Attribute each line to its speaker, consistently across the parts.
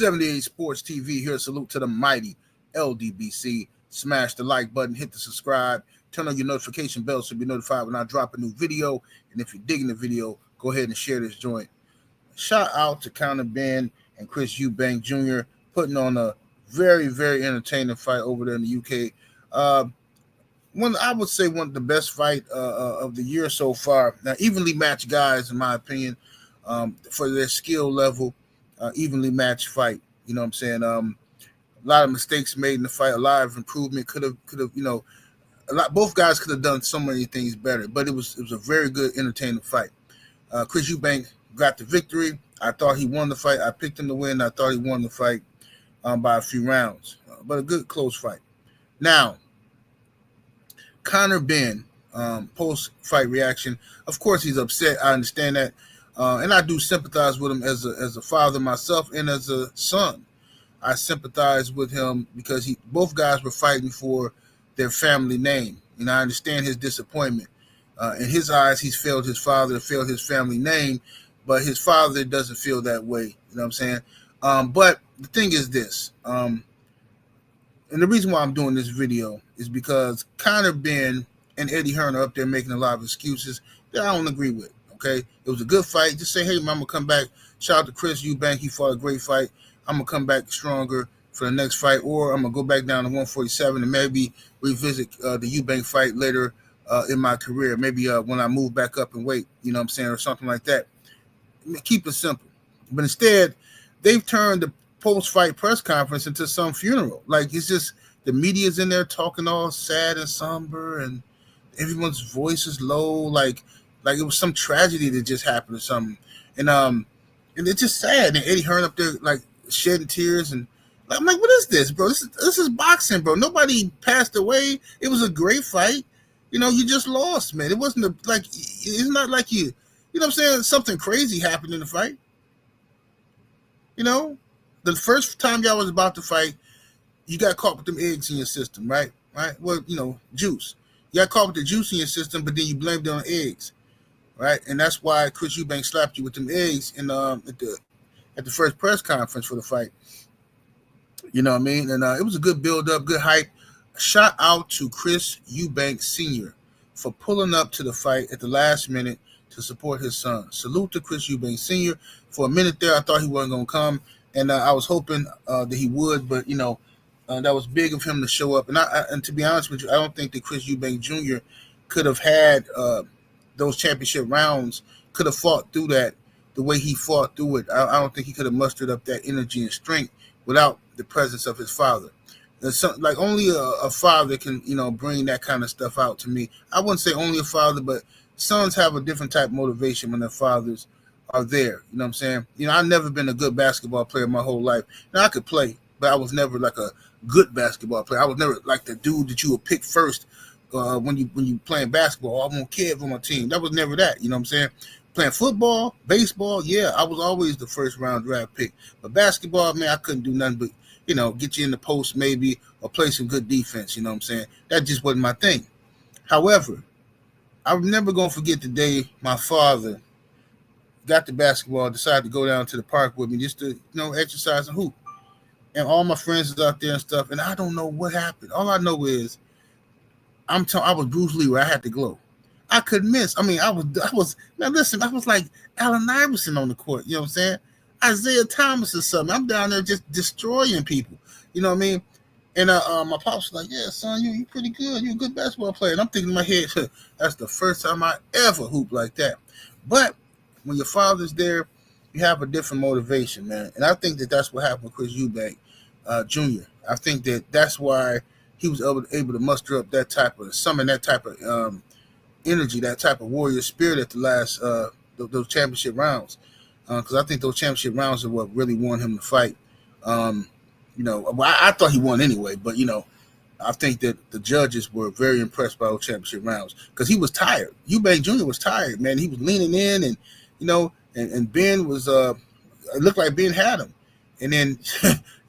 Speaker 1: 78 Sports TV here. Salute to the mighty LDBC. Smash the like button, hit the subscribe, turn on your notification bell so you'll be notified when I drop a new video. And if you're digging the video, go ahead and share this joint. Shout out to Conor, Benn, and Chris Eubank Jr. putting on a very, very entertaining fight over there in the UK. I would say one of the best fight of the year so far. Now, evenly matched guys, in my opinion, for their skill level, evenly matched fight. You know what I'm saying? A lot of mistakes made in the fight, a lot of improvement. Could have, both guys could have done so many things better, but it was a very good, entertaining fight. Chris Eubank got the victory. I thought he won the fight. I picked him to win. I thought he won the fight by a few rounds, but a good close fight. Now, Conor, Benn, post-fight reaction. Of course, he's upset. I understand that, and I do sympathize with him as a father myself and as a son. I sympathize with him because both guys were fighting for their family name. And I understand his disappointment. In his eyes, he's failed his father, failed his family name, but his father doesn't feel that way. You know what I'm saying? But the thing is this, and the reason why I'm doing this video is because Conor, Benn, and Eddie Hearn are up there making a lot of excuses that I don't agree with. Okay, it was a good fight. Just say, hey, man, I'm gonna come back. Shout out to Chris Eubank. He fought a great fight. I'm gonna come back stronger for the next fight, or I'm gonna go back down to 147 and maybe revisit the Eubank fight later in my career. Maybe when I move back up in weight, you know what I'm saying, or something like that. Keep it simple. But instead, they've turned the post-fight press conference into some funeral. Like, it's just the media's in there talking all sad and somber, and everyone's voice is low, like it was some tragedy that just happened or something. And it's just sad. And Eddie Hearn up there like shedding tears, and I'm like, what is this, bro? This is boxing, bro. Nobody passed away. It was a great fight. You know, you just lost, man. It wasn't it's not like you know what I'm saying, something crazy happened in the fight. You know, the first time y'all was about to fight, you got caught with them eggs in your system, right? Right? Well, you know, juice. You got caught with the juice in your system, but then you blamed it on eggs, right? And that's why Chris Eubank slapped you with them eggs in at the first press conference for the fight. You know what I mean? And it was a good build-up, good hype. Shout out to Chris Eubank Sr. for pulling up to the fight at the last minute to support his son. Salute to Chris Eubank Sr. For a minute there, I thought he wasn't going to come, and I was hoping that he would, but, you know, that was big of him to show up. And to be honest with you, I don't think that Chris Eubank Jr. could have had those championship rounds, could have fought through that the way he fought through it. I don't think he could have mustered up that energy and strength without the presence of his father. Like only a father can, you know, bring that kind of stuff out to me. I wouldn't say only a father, but sons have a different type of motivation when their fathers are there. You know what I'm saying? You know, I've never been a good basketball player my whole life. Now, I could play, but I was never like a good basketball player. I was never like the dude that you would pick first when you playing basketball. I want kids on my team. That was never that. You know what I'm saying? Playing football, baseball, yeah, I was always the first round draft pick. But basketball, man, I couldn't do nothing but, you know, get you in the post maybe or play some good defense. You know what I'm saying? That just wasn't my thing. However, I'm never going to forget the day my father got the basketball, decided to go down to the park with me just to, you know, exercise and hoop. And all my friends was out there and stuff, and I don't know what happened. All I know is I was Bruce Lee where I had to glow. I couldn't miss. I mean, I was now listen, I was like Allen Iverson on the court, you know what I'm saying? Isaiah Thomas or something. I'm down there just destroying people. You know what I mean? And my pops was like, yeah, son, you pretty good. You're a good basketball player. And I'm thinking in my head, that's the first time I ever hooped like that. But when your father's there, you have a different motivation, man. And I think that's what happened with Chris Eubank Jr. I think that's why he was able to muster up summon that type of energy, that type of warrior spirit at the last those championship rounds. Because I think those championship rounds are what really won him the fight. You know, I thought he won anyway, but, you know, I think that the judges were very impressed by those championship rounds because he was tired. Eubank Jr. was tired, man. He was leaning in, and, you know, and Benn was, it looked like Benn had him. And then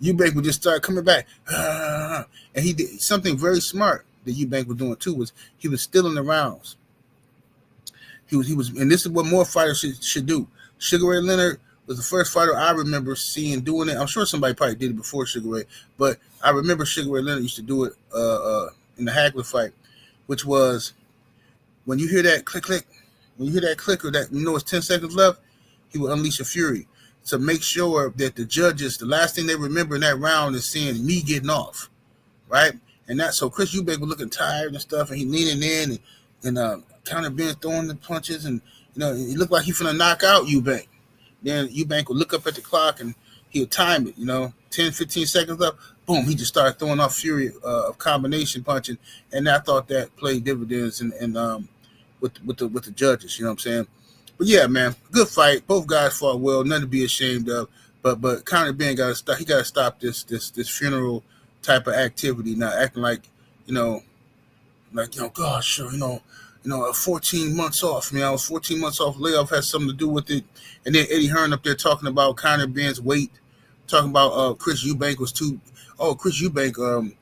Speaker 1: Eubank would just start coming back. And he did something very smart that Eubank was doing too, was he was stealing the rounds. He was, and this is what more fighters should do. Sugar Ray Leonard was the first fighter I remember seeing doing it. I'm sure somebody probably did it before Sugar Ray, but I remember Sugar Ray Leonard used to do it in the Hagler fight, which was when you hear that click, when you hear that clicker, that it's 10 seconds left, he will unleash a fury to make sure that the judges, the last thing they remember in that round is seeing me getting off, right? And that, so Chris Eubank was looking tired and stuff, and he leaning in and Conor Benn throwing the punches, and he looked like he finna knock out Eubank. Then Eubank would look up at the clock and he'll time it, 10, 15 seconds left. Boom, he just started throwing off fury of combination punching, and I thought that played dividends and with the judges. You know what I'm saying? But yeah, man, good fight. Both guys fought well, nothing to be ashamed of. But Conor Benn got to stop. He got to stop this funeral type of activity now, acting like gosh, sure, 14 months off. I was 14 months off. Layoff has something to do with it. And then Eddie Hearn up there talking about Conor Benn's weight, talking about Chris Eubank was too. Oh, Chris Eubank.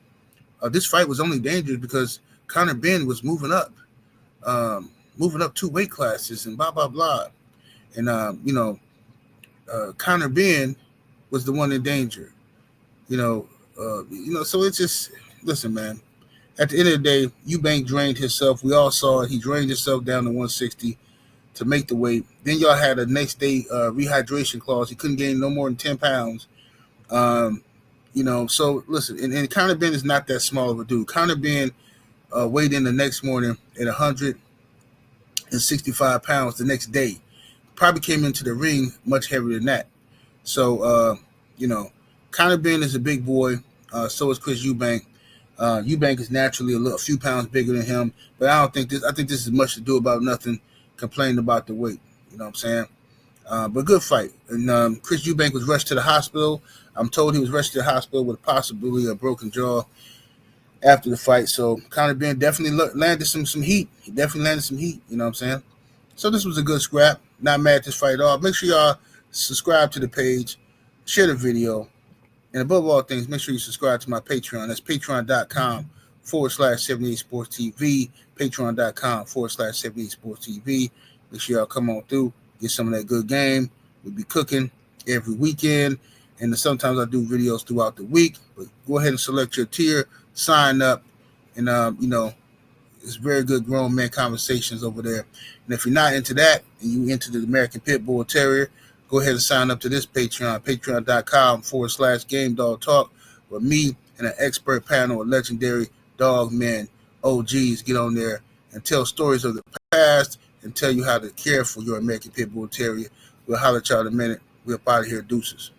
Speaker 1: This fight was only dangerous because Conor Benn was moving up 2 weight classes and blah blah blah. And Conor Benn was the one in danger. So it's just, listen, man. At the end of the day, Eubank drained himself. We all saw it. He drained himself down to 160 to make the weight. Then y'all had a next day rehydration clause. He couldn't gain no more than 10 pounds. So listen, and Conor Benn is not that small of a dude. Conor Benn weighed in the next morning at 165 pounds the next day. Probably came into the ring much heavier than that. So, Conor Benn is a big boy. So is Chris Eubank. Eubank is naturally a few pounds bigger than him, but I think this is much to do about nothing, complaining about the weight. You know what I'm saying? But good fight. And Chris Eubank was rushed to the hospital. I'm told he was rushed to the hospital with possibly a broken jaw after the fight. So Conor Benn definitely landed some heat. He definitely landed some heat. You know what I'm saying? So this was a good scrap. Not mad at this fight at all. Make sure y'all subscribe to the page, share the video. And above all things, make sure you subscribe to my Patreon. That's patreon.com/78 Sports TV. Patreon.com/78 Sports TV. Make sure y'all come on through, get some of that good game. We'll be cooking every weekend. And sometimes I do videos throughout the week. But go ahead and select your tier, sign up, and it's very good grown man conversations over there. And if you're not into that and you into the American Pit Bull Terrier, go ahead and sign up to this Patreon, patreon.com/Game Dog Talk, where me and an expert panel of legendary dog men, OGs, get on there and tell stories of the past and tell you how to care for your American Pit Bull Terrier. We'll holler at y'all in a minute. We're up out of here. Deuces.